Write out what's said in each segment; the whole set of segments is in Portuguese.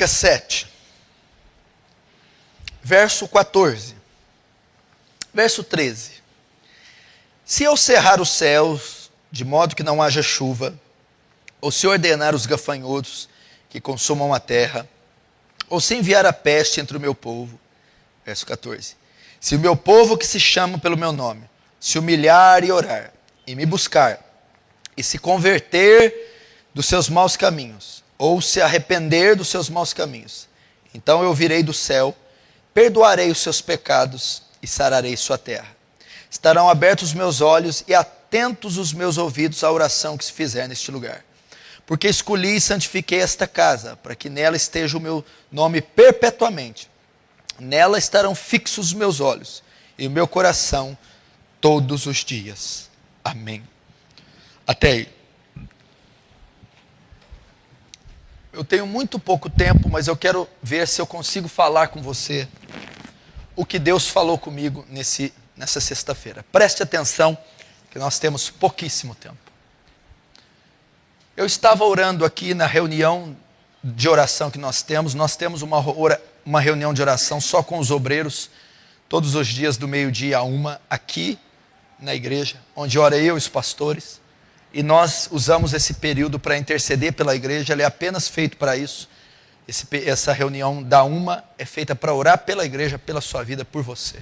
7, verso 14, verso 13. Se eu cerrar os céus, de modo que não haja chuva, ou se ordenar os gafanhotos que consumam a terra, ou se enviar a peste entre o meu povo, verso 14. Se o meu povo que se chama pelo meu nome, se humilhar e orar, e me buscar, e se converter dos seus maus caminhos, ou se arrepender dos seus maus caminhos, então eu virei do céu, perdoarei os seus pecados e sararei sua terra. Estarão abertos os meus olhos e atentos os meus ouvidos à oração que se fizer neste lugar. Porque escolhi e santifiquei esta casa, para que nela esteja o meu nome perpetuamente. Nela estarão fixos os meus olhos e o meu coração todos os dias. Amém. Até aí. Eu tenho muito pouco tempo, mas eu quero ver se eu consigo falar com você o que Deus falou comigo nessa sexta-feira. Preste atenção, que nós temos pouquíssimo tempo. Eu estava orando aqui na reunião de oração que nós temos uma reunião de oração só com os obreiros, todos os dias do meio-dia a 1, aqui na igreja, onde ora eu e os pastores. E nós usamos esse período para interceder pela igreja, ele é apenas feito para isso. Essa reunião da 1 é feita para orar pela igreja, pela sua vida, por você.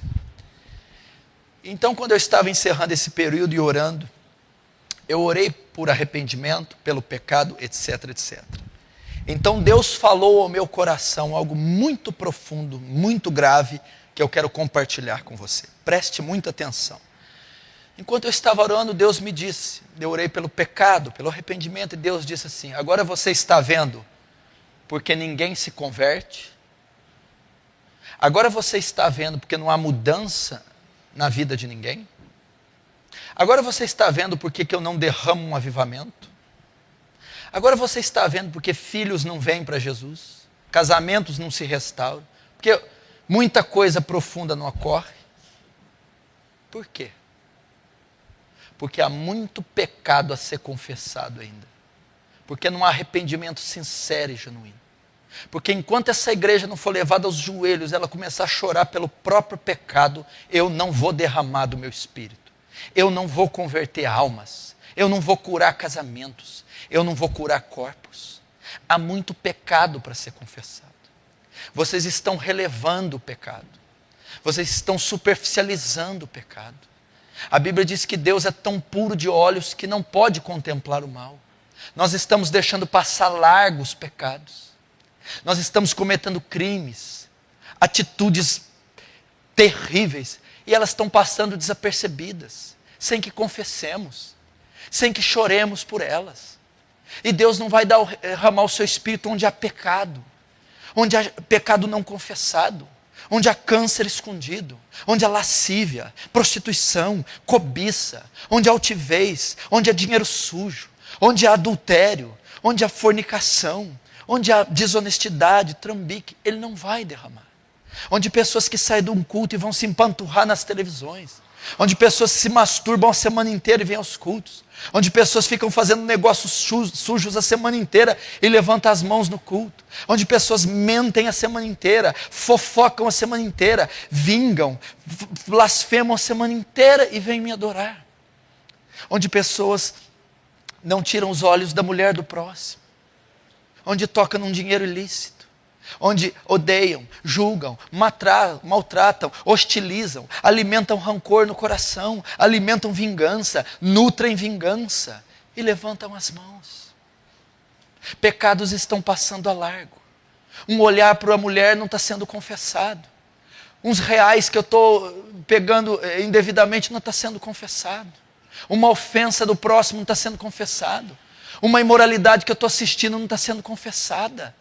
Então, quando eu estava encerrando esse período e orando, eu orei por arrependimento, pelo pecado, etc, etc. Então Deus falou ao meu coração algo muito profundo, muito grave, que eu quero compartilhar com você. Preste muita atenção. Enquanto eu estava orando, Deus me disse, eu orei pelo pecado, pelo arrependimento, e Deus disse assim: agora você está vendo porque ninguém se converte? Agora você está vendo porque não há mudança na vida de ninguém? Agora você está vendo porque que eu não derramo um avivamento? Agora você está vendo porque filhos não vêm para Jesus? Casamentos não se restauram? Porque muita coisa profunda não ocorre? Por quê? Porque há muito pecado a ser confessado ainda. Porque não há arrependimento sincero e genuíno. Porque enquanto essa igreja não for levada aos joelhos, ela começar a chorar pelo próprio pecado, eu não vou derramar do meu espírito. Eu não vou converter almas. Eu não vou curar casamentos. Eu não vou curar corpos. Há muito pecado para ser confessado. Vocês estão relevando o pecado. Vocês estão superficializando o pecado. A Bíblia diz que Deus é tão puro de olhos que não pode contemplar o mal. Nós estamos deixando passar largo os pecados. Nós estamos cometendo crimes, atitudes terríveis, e elas estão passando desapercebidas, sem que confessemos, sem que choremos por elas. E Deus não vai derramar o seu espírito onde há pecado não confessado, onde há câncer escondido, onde há lascívia, prostituição, cobiça, onde há altivez, onde há dinheiro sujo, onde há adultério, onde há fornicação, onde há desonestidade, trambique. Ele não vai derramar. Onde pessoas que saem de um culto e vão se empanturrar nas televisões, onde pessoas se masturbam a semana inteira e vêm aos cultos, onde pessoas ficam fazendo negócios sujos a semana inteira e levantam as mãos no culto, onde pessoas mentem a semana inteira, fofocam a semana inteira, vingam, blasfemam a semana inteira e vêm me adorar, onde pessoas não tiram os olhos da mulher do próximo, onde tocam num dinheiro ilícito, onde odeiam, julgam, maltratam, hostilizam, alimentam rancor no coração, alimentam vingança, nutrem vingança e levantam as mãos. Pecados estão passando a largo. Um olhar para uma mulher não está sendo confessado. Uns reais que eu estou pegando indevidamente não está sendo confessado. Uma ofensa do próximo não está sendo confessado. Uma imoralidade que eu estou assistindo não está sendo confessada.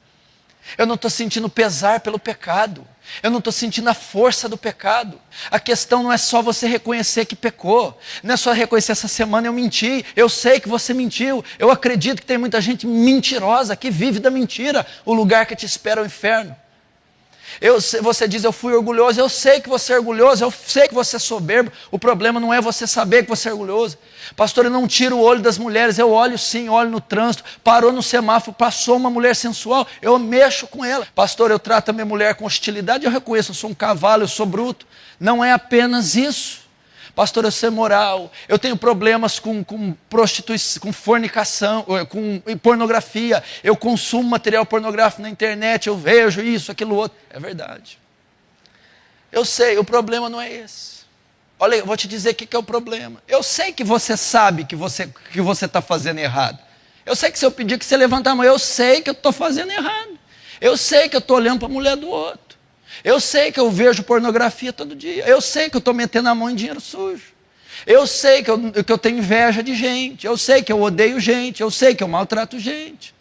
Eu não estou sentindo pesar pelo pecado. Eu não estou sentindo a força do pecado. A questão não é só você reconhecer que pecou. Não é só reconhecer: essa semana eu menti. Eu sei que você mentiu. Eu acredito que tem muita gente mentirosa que vive da mentira. O lugar que te espera é o inferno. Você diz, eu fui orgulhoso. Eu sei que você é orgulhoso, eu sei que você é soberbo. O problema não é você saber que você é orgulhoso. Pastor, eu não tiro o olho das mulheres. Eu olho sim, olho no trânsito. Parou no semáforo, passou uma mulher sensual, eu mexo com ela. Pastor, eu trato a minha mulher com hostilidade. Eu reconheço, eu sou um cavalo, eu sou bruto. Não é apenas isso. Pastor, eu sou moral, eu tenho problemas com prostituição, com fornicação, com pornografia, eu consumo material pornográfico na internet, eu vejo isso, aquilo outro. É verdade. Eu sei, o problema não é esse. Olha, eu vou te dizer o que é o problema. Eu sei que você sabe que você está fazendo errado. Eu sei que se eu pedir que você levante a mão, eu sei que eu estou fazendo errado. Eu sei que eu estou olhando para a mulher do outro. Eu sei que eu vejo pornografia todo dia. Eu sei que eu estou metendo a mão em dinheiro sujo. Eu sei que eu tenho inveja de gente. Eu sei que eu odeio gente. Eu sei que eu maltrato gente.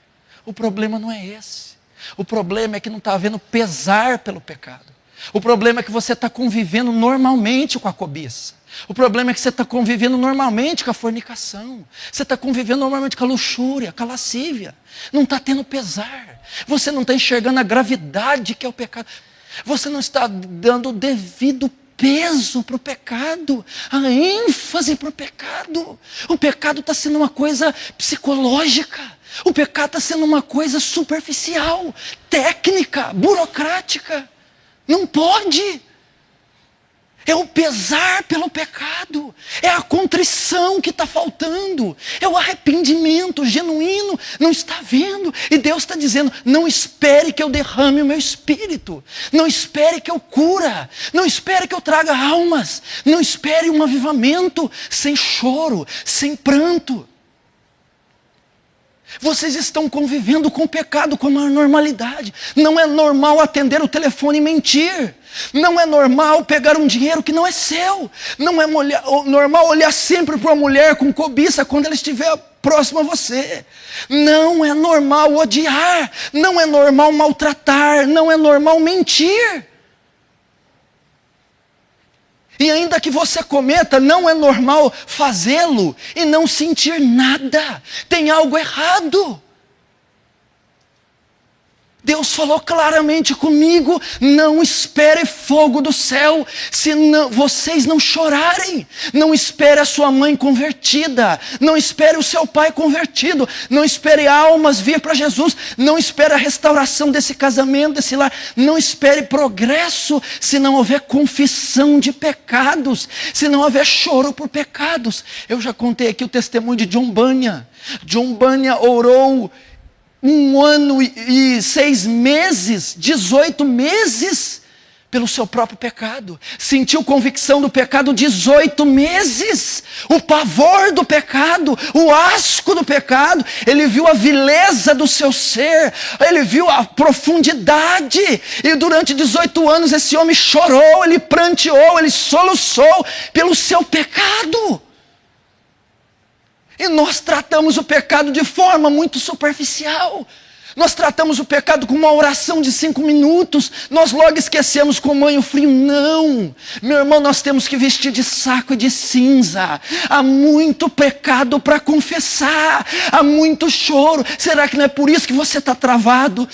O problema não é esse. O problema é que não está havendo pesar pelo pecado. O problema é que você está convivendo normalmente com a cobiça. O problema é que você está convivendo normalmente com a fornicação. Você está convivendo normalmente com a luxúria, com a lascívia. Não está tendo pesar. Você não está enxergando a gravidade que é o pecado. Você não está dando o devido peso para o pecado, a ênfase para o pecado. O pecado está sendo uma coisa psicológica. O pecado está sendo uma coisa superficial, técnica, burocrática. Não pode. É o pesar pelo pecado, é a contrição que está faltando, é o arrependimento genuíno, não está vendo, e Deus está dizendo, não espere que eu derrame o meu espírito, não espere que eu cura, não espere que eu traga almas, não espere um avivamento sem choro, sem pranto. Vocês estão convivendo com o pecado como uma normalidade. Não é normal atender o telefone e mentir. Não é normal pegar um dinheiro que não é seu. Não é normal olhar sempre para uma mulher com cobiça quando ela estiver próxima a você. Não é normal odiar. Não é normal maltratar. Não é normal mentir. E ainda que você cometa, não é normal fazê-lo e não sentir nada. Tem algo errado. Deus falou claramente comigo, não espere fogo do céu, se vocês não chorarem. Não espere a sua mãe convertida, não espere o seu pai convertido, não espere almas vir para Jesus, não espere a restauração desse casamento, desse lar, não espere progresso, se não houver confissão de pecados, se não houver choro por pecados. Eu já contei aqui o testemunho de John Bunyan. John Bunyan orou 1 ano e 6 meses, 18 meses, pelo seu próprio pecado. Sentiu convicção do pecado 18 meses. O pavor do pecado, o asco do pecado. Ele viu a vileza do seu ser. Ele viu a profundidade. E durante 18 anos esse homem chorou, ele pranteou, ele soluçou pelo seu pecado. E nós tratamos o pecado de forma muito superficial. Nós tratamos o pecado com uma oração de 5 minutos. Nós logo esquecemos com banho frio. Não, meu irmão, nós temos que vestir de saco e de cinza. Há muito pecado para confessar. Há muito choro. Será que não é por isso que você está travado?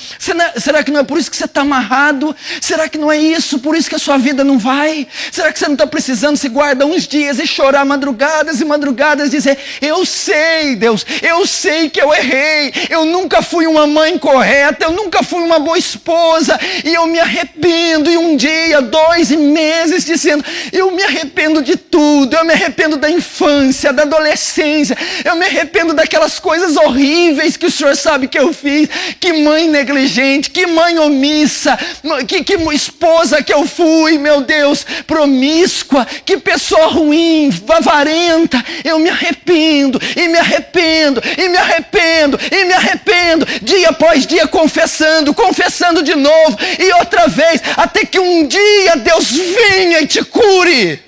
Será que não é por isso que você está amarrado? Será que não é isso, por isso que a sua vida não vai? Será que você não está precisando se guardar uns dias e chorar madrugadas e madrugadas, dizer, eu sei, Deus, eu sei que eu errei, eu nunca fui uma mãe incorreta, eu nunca fui uma boa esposa, e eu me arrependo, e 1 dia, 2 meses dizendo, eu me arrependo de tudo, eu me arrependo da infância, da adolescência, eu me arrependo daquelas coisas horríveis que o Senhor sabe que eu fiz, que mãe negligente, que mãe omissa, que esposa que eu fui, meu Deus, promíscua, que pessoa ruim, avarenta, eu me arrependo, e me arrependo, e me arrependo, e me arrependo, dia após dia confessando de novo, e outra vez, até que um dia Deus venha e te cure.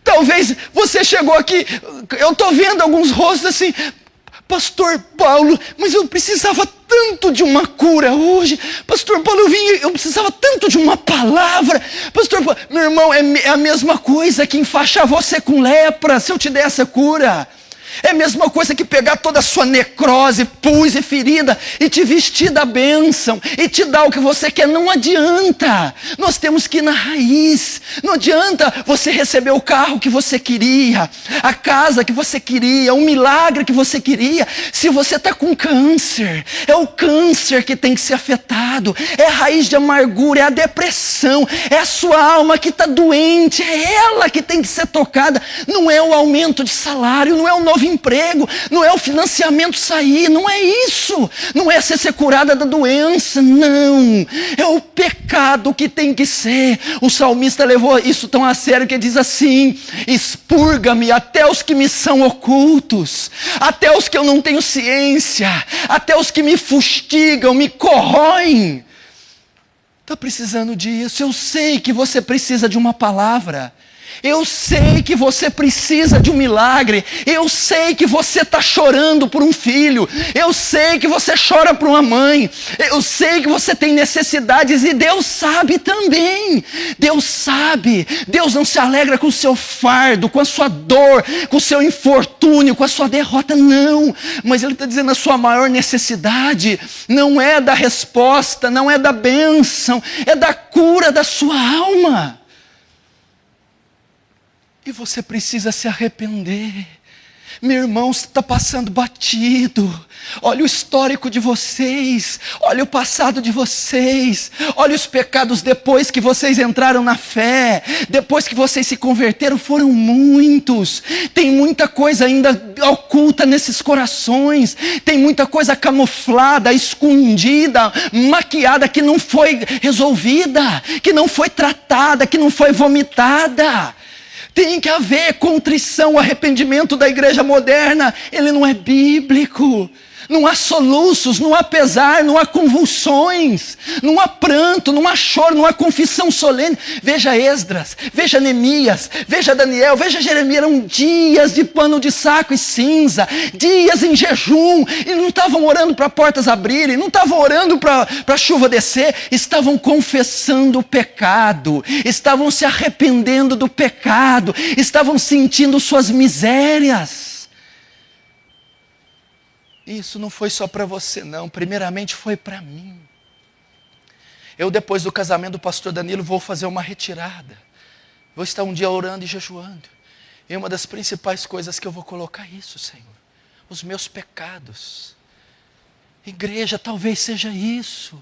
Talvez você chegou aqui, eu estou vendo alguns rostos assim, Pastor Paulo, mas eu precisava tanto de uma cura hoje. Pastor Paulo, eu precisava tanto de uma palavra. Pastor Paulo, meu irmão, é a mesma coisa que enfaixar você com lepra, se eu te der essa cura. É a mesma coisa que pegar toda a sua necrose, pus e ferida e te vestir da bênção e te dar o que você quer. Não adianta. Nós temos que ir na raiz. Não adianta você receber o carro que você queria, a casa que você queria, o milagre que você queria, se você está com câncer. É o câncer que tem que ser afetado. É a raiz de amargura, é a depressão, é a sua alma que está doente. É ela que tem que ser tocada. Não é o aumento de salário, não é o novo emprego, não é o financiamento sair, não é isso, não é ser curada da doença, não, é o pecado que tem que ser. O salmista levou isso tão a sério que ele diz assim: expurga-me até os que me são ocultos, até os que eu não tenho ciência, até os que me fustigam, me corroem. Está precisando disso? Eu sei que você precisa de uma palavra. Eu sei que você precisa de um milagre. Eu sei que você está chorando por um filho. Eu sei que você chora por uma mãe. Eu sei que você tem necessidades e Deus sabe também. Deus sabe. Deus não se alegra com o seu fardo, com a sua dor, com o seu infortúnio, com a sua derrota, não. Mas Ele está dizendo: a sua maior necessidade não é da resposta, não é da bênção, é da cura da sua alma. E você precisa se arrepender. Meu irmão, você está passando batido. Olha o histórico de vocês. Olha o passado de vocês. Olha os pecados depois que vocês entraram na fé. Depois que vocês se converteram, foram muitos. Tem muita coisa ainda oculta nesses corações. Tem muita coisa camuflada, escondida, maquiada, que não foi resolvida, que não foi tratada, que não foi vomitada. Tem que haver contrição. O arrependimento da igreja moderna, ele não é bíblico. Não há soluços, não há pesar, não há convulsões, não há pranto, não há choro, não há confissão solene. Veja Esdras, veja Neemias, veja Daniel, veja Jeremias. Eram dias de pano de saco e cinza, dias em jejum, e não estavam orando para portas abrirem, não estavam orando para a chuva descer, estavam confessando o pecado, estavam se arrependendo do pecado, estavam sentindo suas misérias. Isso não foi só para você, não. Primeiramente foi para mim. Eu, depois do casamento do pastor Danilo, vou fazer uma retirada. Vou estar um dia orando e jejuando. E uma das principais coisas que eu vou colocar é isso, Senhor: os meus pecados. Igreja, talvez seja isso.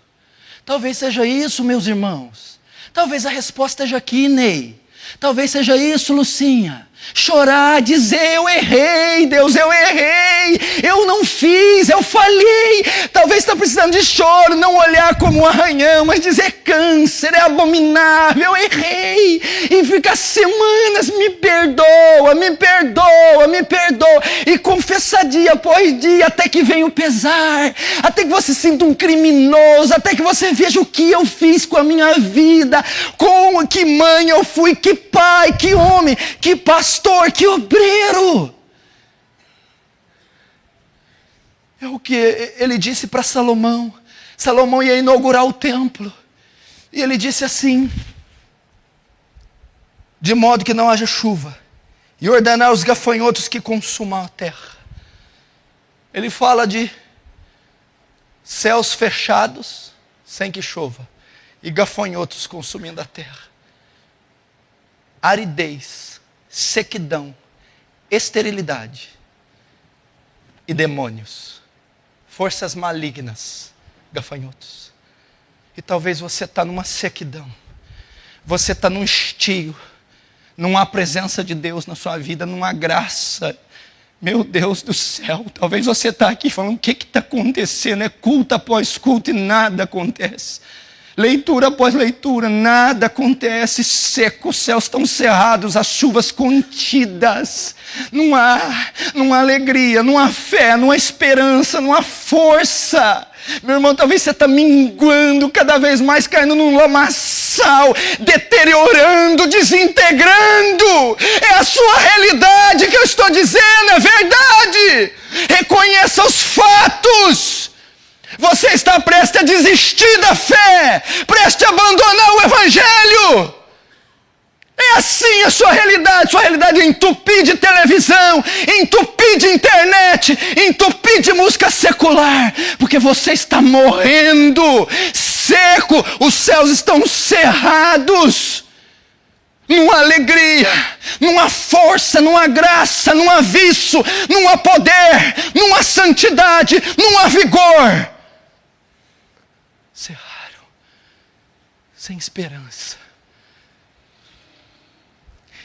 Talvez seja isso, meus irmãos. Talvez a resposta esteja aqui, Ney. Talvez seja isso, Lucinha. Chorar, dizer: eu errei, Deus, eu errei, eu não fiz, eu falhei. Talvez está precisando de choro, não olhar como um arranhão, mas dizer: câncer, é abominável, eu errei. E ficar semanas: me perdoa, me perdoa, me perdoa. E confessar dia após dia, até que venha o pesar, até que você sinta um criminoso, até que você veja o que eu fiz com a minha vida, com que mãe eu fui, que pai, que homem, que pastor, que obreiro. É o que ele disse para Salomão. Salomão ia inaugurar o templo, e ele disse assim: de modo que não haja chuva, e ordenar os gafanhotos que consumam a terra. Ele fala de céus fechados sem que chova, e gafanhotos consumindo a terra. Aridez, sequidão, esterilidade e demônios, forças malignas, gafanhotos. E talvez você está numa sequidão, você está num estio, não há presença de Deus na sua vida, não há graça. Meu Deus do céu, talvez você está aqui falando: o que está acontecendo? É culto após culto e nada acontece. Leitura após leitura, nada acontece. Seco, os céus estão cerrados, as chuvas contidas. Não há alegria, não há fé, não há esperança, não há força. Meu irmão, talvez você está minguando cada vez mais, caindo num lamaçal, deteriorando, desintegrando. É a sua realidade que eu estou dizendo, é verdade. Reconheça os fatos. Você está prestes a desistir da fé, prestes a abandonar o evangelho. É é assim a sua realidade é entupir de televisão, entupir de internet, entupir de música secular, porque você está morrendo, seco, os céus estão cerrados. Não há alegria, não há força, não há graça, não há vício, não há poder, não há santidade, não há vigor. Cerraram, sem esperança.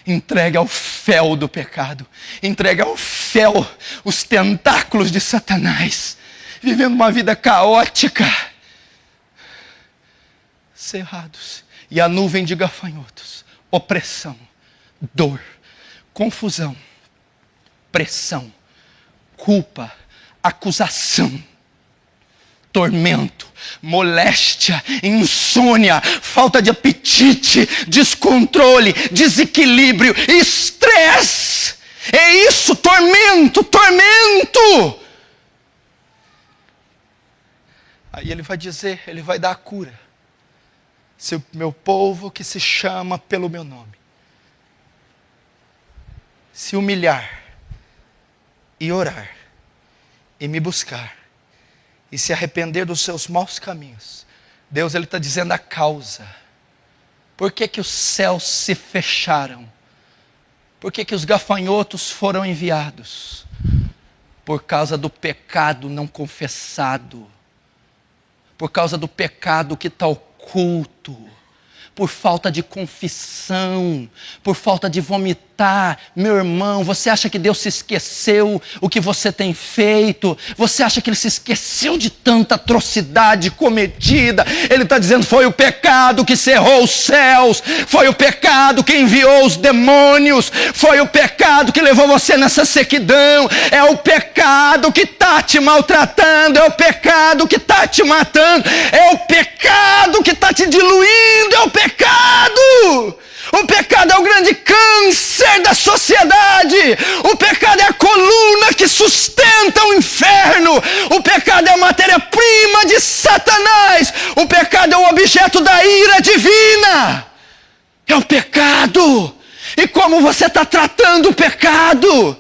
Entregue ao fel do pecado, entregue ao fel os tentáculos de Satanás, vivendo uma vida caótica, cerrados, e a nuvem de gafanhotos, opressão, dor, confusão, pressão, culpa, acusação, tormento, moléstia, insônia, falta de apetite, descontrole, desequilíbrio, estresse. É isso, tormento. Aí ele vai dizer, ele vai dar a cura. Se o meu povo que se chama pelo meu nome se humilhar e orar e me buscar e se arrepender dos seus maus caminhos, Deus ele está dizendo a causa. Por que que os céus se fecharam? Por que que os gafanhotos foram enviados? Por causa do pecado não confessado. Por causa do pecado que está oculto. Por falta de confissão. Por falta de vomitar. Meu irmão, você acha que Deus se esqueceu o que você tem feito? Você acha que Ele se esqueceu de tanta atrocidade cometida? Ele está dizendo, foi o pecado que cerrou os céus, foi o pecado que enviou os demônios, foi o pecado que levou você nessa sequidão, é o pecado que está te maltratando, é o pecado que está te matando, é o pecado que está te diluindo, é o pecado! O pecado é o grande câncer da sociedade. O pecado é a coluna que sustenta o inferno. O pecado é a matéria-prima de Satanás. O pecado é o objeto da ira divina. É o pecado. E como você está tratando o pecado?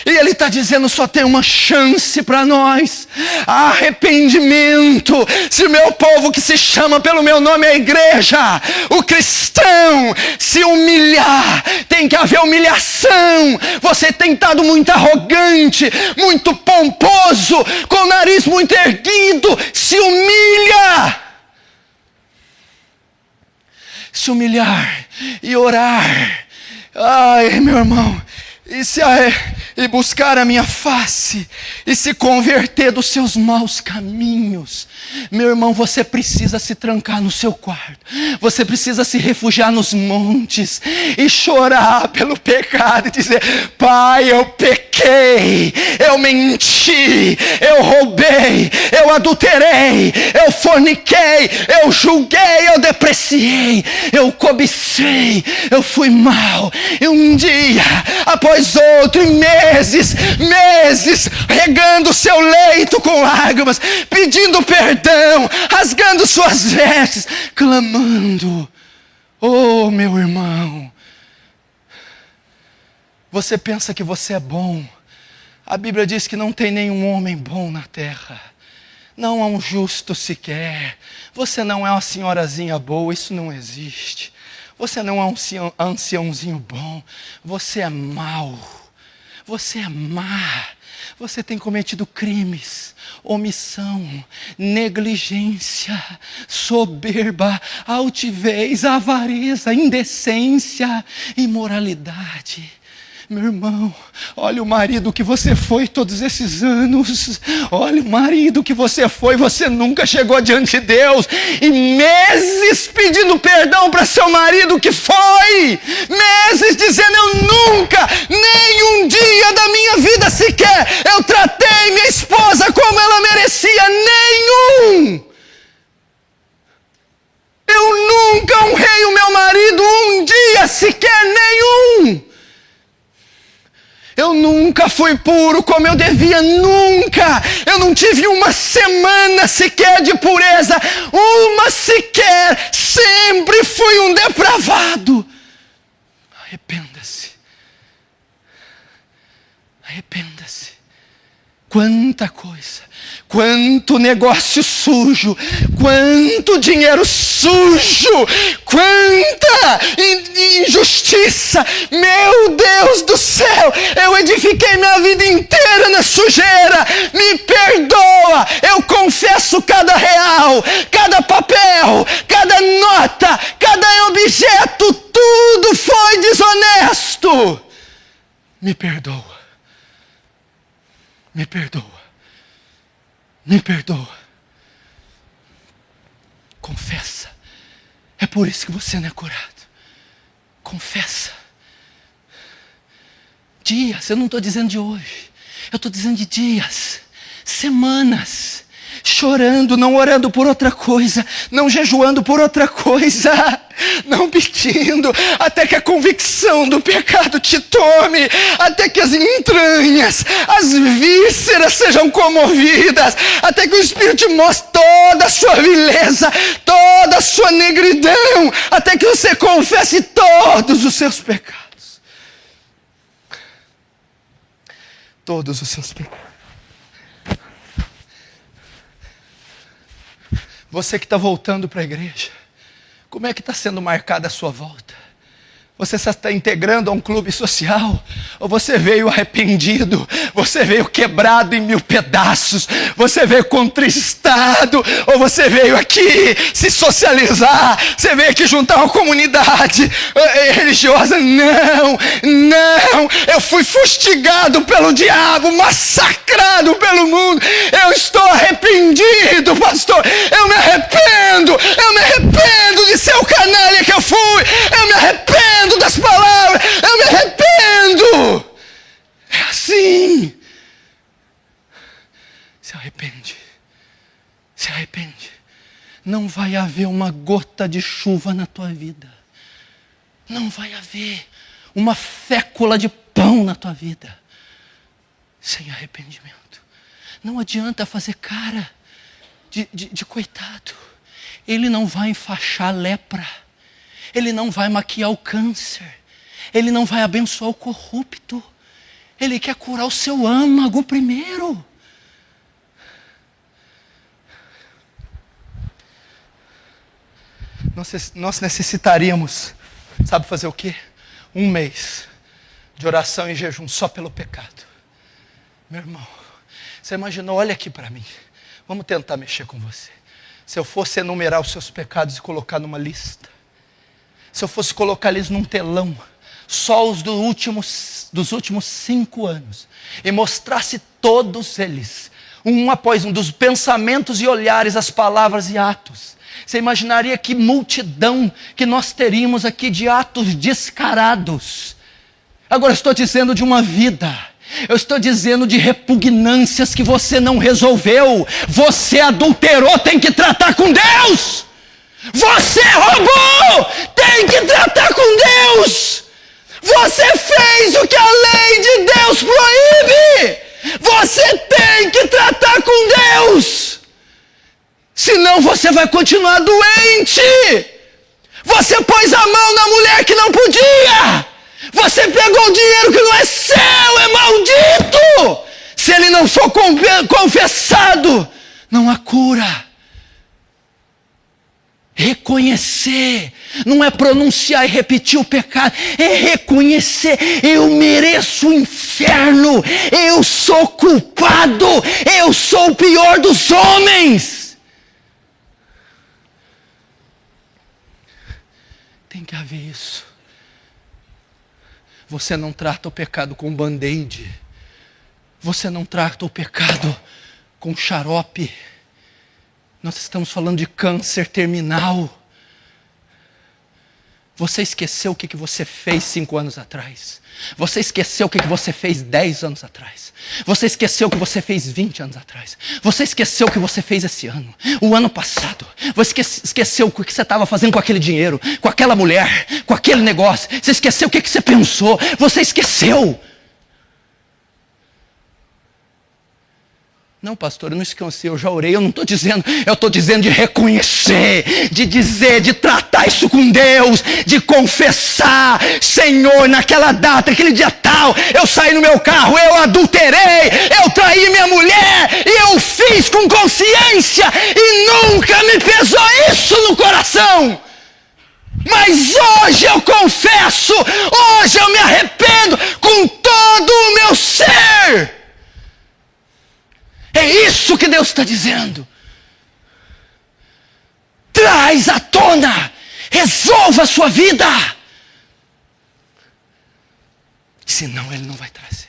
E ele está dizendo, só tem uma chance para nós, arrependimento. Se o meu povo que se chama pelo meu nome é a igreja, o cristão, se humilhar, tem que haver humilhação. Você tem estado muito arrogante, muito pomposo, com o nariz muito erguido, se humilha. Se humilhar e orar. Ai, meu irmão, e buscar a minha face, e se converter dos seus maus caminhos. Meu irmão, você precisa se trancar no seu quarto, você precisa se refugiar nos montes, e chorar pelo pecado, e dizer, Pai, eu pequei, eu menti, eu roubei, eu adulterei, eu forniquei, eu julguei, eu depreciei, eu cobicei, eu fui mau, e um dia, após outro, e meses, regando o seu leito com lágrimas, pedindo perdão, rasgando suas vestes, clamando, oh meu irmão, você pensa que você é bom, a Bíblia diz que não tem nenhum homem bom na terra, não há um justo sequer, você não é uma senhorazinha boa, isso não existe. Você não é um anciãozinho bom, você é mau, você é má, você tem cometido crimes, omissão, negligência, soberba, altivez, avareza, indecência, imoralidade. Meu irmão, olha o marido que você foi todos esses anos, olha o marido que você foi, você nunca chegou diante de Deus, e meses pedindo perdão para seu marido que foi, meses dizendo, eu nunca, nem um dia da minha vida sequer, eu tratei minha esposa como ela merecia, nenhum. Eu nunca honrei o meu marido um dia sequer, nenhum. Eu nunca fui puro como eu devia, nunca. Eu não tive uma semana sequer de pureza, uma sequer. Sempre fui um depravado. Arrependa-se. Arrependa-se. Quanta coisa, quanto negócio sujo, quanto dinheiro sujo, quanta injustiça. Meu Deus do céu, eu edifiquei minha vida inteira na sujeira. Me perdoa, eu confesso cada real, cada papel, cada nota, cada objeto, tudo foi desonesto. Me perdoa. Me perdoa. Me perdoa. Confessa. É por isso que você não é curado. Confessa. Dias, eu não estou dizendo de hoje. Eu estou dizendo de dias, semanas, chorando, não orando por outra coisa, não jejuando por outra coisa, não pedindo, até que a convicção do pecado te tome, até que as entranhas, as vísceras sejam comovidas, até que o Espírito te mostre toda a sua vileza, toda a sua negridão, até que você confesse todos os seus pecados. Todos os seus pecados. Você que está voltando para a igreja, como é que está sendo marcada a sua volta? Você está integrando a um clube social? Ou você veio arrependido? Você veio quebrado em 1000 pedaços? Você veio contristado? Ou você veio aqui se socializar? Você veio aqui juntar uma comunidade religiosa? Não, não. Eu fui fustigado pelo diabo, massacrado pelo mundo. Eu estou arrependido, pastor. Eu me arrependo de ser o canalha que eu fui. Eu me arrependo das palavras, eu me arrependo. É assim. Se arrepende. Se arrepende. Não vai haver uma gota de chuva na tua vida. Não vai haver uma fécula de pão na tua vida sem arrependimento. Não adianta fazer cara de coitado. Ele não vai enfaixar a lepra. Ele não vai maquiar o câncer. Ele não vai abençoar o corrupto. Ele quer curar o seu âmago primeiro. Nós necessitaríamos, sabe fazer o quê? 1 mês de oração e jejum só pelo pecado. Meu irmão, você imaginou? Olha aqui para mim. Vamos tentar mexer com você. Se eu fosse enumerar os seus pecados e colocar numa lista, se eu fosse colocar eles num telão, só os dos últimos 5 anos, e mostrasse todos eles, um após um, dos pensamentos e olhares, as palavras e atos, você imaginaria que multidão que nós teríamos aqui de atos descarados. Agora eu estou dizendo de uma vida, eu estou dizendo de repugnâncias que você não resolveu. Você adulterou, tem que tratar com Deus. Você roubou, tem que tratar com Deus. Você fez o que a lei de Deus proíbe. Você tem que tratar com Deus. Senão você vai continuar doente. Você pôs a mão na mulher que não podia. Você pegou o dinheiro que não é seu, é maldito. Se ele não for confessado, não há cura. Reconhecer, não é pronunciar e repetir o pecado, é reconhecer: eu mereço o inferno, eu sou culpado, eu sou o pior dos homens. Tem que haver isso. Você não trata o pecado com band-aid, você não trata o pecado com xarope. Nós estamos falando de câncer terminal. Você esqueceu o que você fez 5 anos atrás. Você esqueceu o que você fez 10 anos atrás. Você esqueceu o que você fez 20 anos atrás. Você esqueceu o que você fez esse ano, o ano passado. Você esqueceu o que você estava fazendo com aquele dinheiro, com aquela mulher, com aquele negócio. Você esqueceu o que você pensou. Você esqueceu. Não, pastor, eu não esqueci, eu já orei, eu não estou dizendo, eu estou dizendo de reconhecer, de dizer, de tratar isso com Deus, de confessar, Senhor, naquela data, aquele dia tal, eu saí no meu carro, eu adulterei, eu traí minha mulher, e eu fiz com consciência, e nunca me pesou isso no coração. Mas hoje eu confesso, hoje eu me arrependo com todo o meu ser. É isso que Deus está dizendo. Traz à tona, resolva a sua vida. Senão Ele não vai trazer.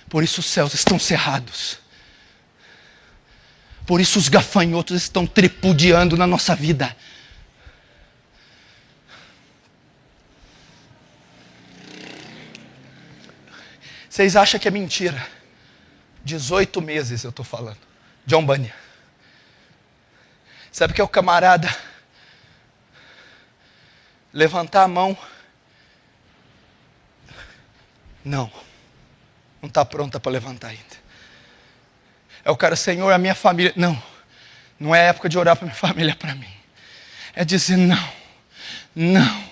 Por isso os céus estão cerrados. Por isso os gafanhotos estão tripudiando na nossa vida. Vocês acham que é mentira? 18 meses eu estou falando. John Bunyan. Sabe o que é o camarada levantar a mão? Não está pronta para levantar ainda. É o cara, Senhor, a minha família. Não é época de orar para minha família, para mim. É dizer não.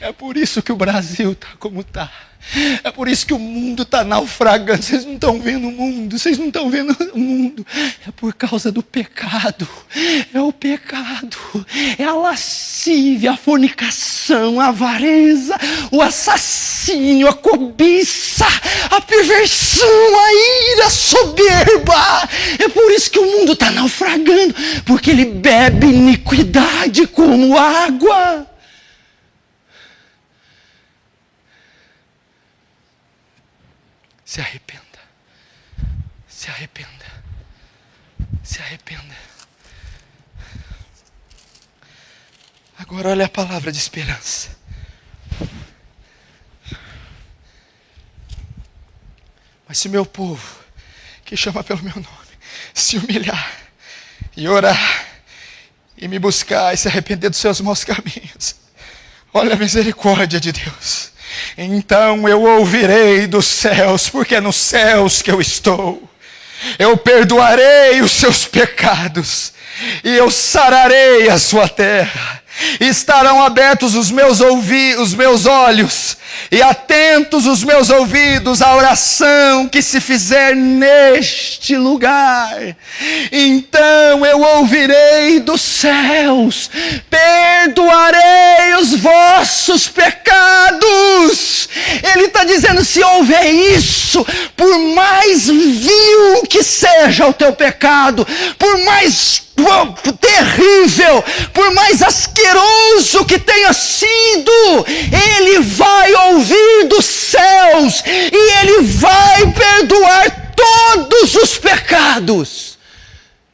É por isso que o Brasil está como está. É por isso que o mundo está naufragando. Vocês não estão vendo o mundo. Vocês não estão vendo o mundo. É por causa do pecado. É o pecado. É a lascívia, a fornicação, a avareza, o assassínio, a cobiça, a perversão, a ira, a soberba. É por isso que o mundo está naufragando. Porque ele bebe iniquidade como água. Se arrependa. Se arrependa. Se arrependa. Agora olha a palavra de esperança. Mas se o meu povo, que chama pelo meu nome, se humilhar e orar e me buscar e se arrepender dos seus maus caminhos, olha a misericórdia de Deus. Então eu ouvirei dos céus, porque é nos céus que eu estou. Eu perdoarei os seus pecados e eu sararei a sua terra. Estarão abertos os meus olhos e atentos os meus ouvidos à oração que se fizer neste lugar. Então eu ouvirei dos céus, perdoarei os vossos pecados. Ele está dizendo, se houver isso, por mais vil que seja o teu pecado, por mais terrível, por mais asqueroso que tenha sido, Ele vai ouvir dos céus e Ele vai perdoar todos os pecados.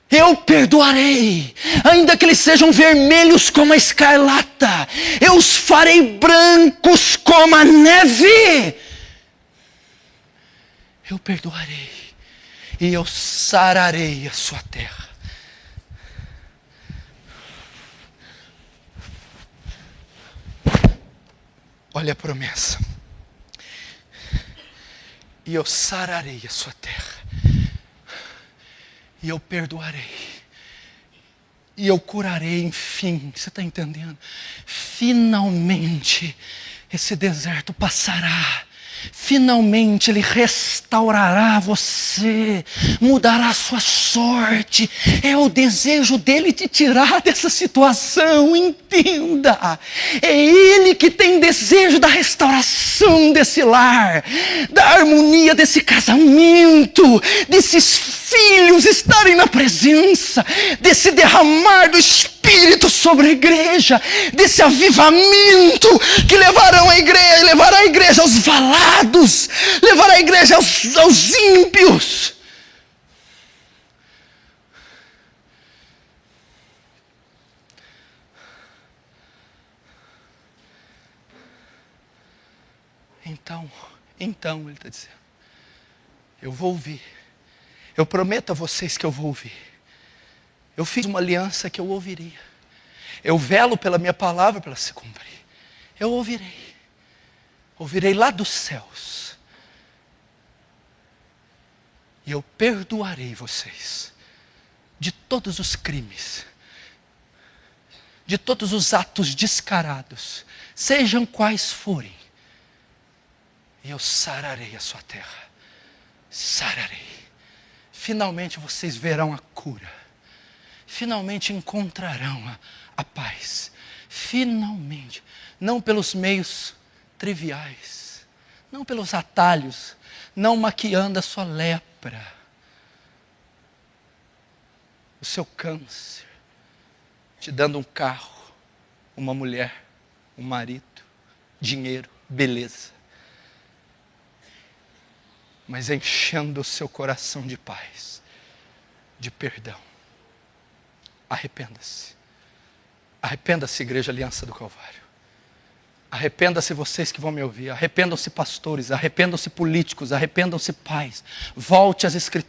Eu perdoarei, ainda que eles sejam vermelhos como a escarlata, eu os farei brancos como a neve. Eu perdoarei e eu sararei a sua terra. Olha a promessa. E eu sararei a sua terra. E eu perdoarei. E eu curarei, enfim. Você está entendendo? Finalmente, esse deserto passará. Finalmente Ele restaurará você, mudará a sua sorte. É o desejo dEle te tirar dessa situação, entenda. É Ele que tem desejo da restauração desse lar, da harmonia desse casamento, desses filhos estarem na presença, desse derramar do Espírito sobre a igreja, desse avivamento que levará a igreja aos valados, levará a igreja aos ímpios. Então, ele está dizendo, eu vou ouvir. Eu prometo a vocês que eu vou ouvir. Eu fiz uma aliança que eu ouviria. Eu velo pela minha palavra para se cumprir. Eu ouvirei. ouvirei lá dos céus, e eu perdoarei vocês de todos os crimes, de todos os atos descarados, sejam quais forem, e eu sararei a sua terra. Sararei. Finalmente vocês verão a cura. Finalmente encontrarão a paz. Finalmente. Não pelos meios triviais. Não pelos atalhos. Não maquiando a sua lepra. O seu câncer. Te dando um carro, uma mulher, um marido, dinheiro, beleza. Mas enchendo o seu coração de paz, de perdão. Arrependa-se. Arrependa-se, Igreja Aliança do Calvário. Arrependa-se vocês que vão me ouvir. Arrependam-se pastores, arrependam-se políticos, arrependam-se pais. Volte às Escrituras.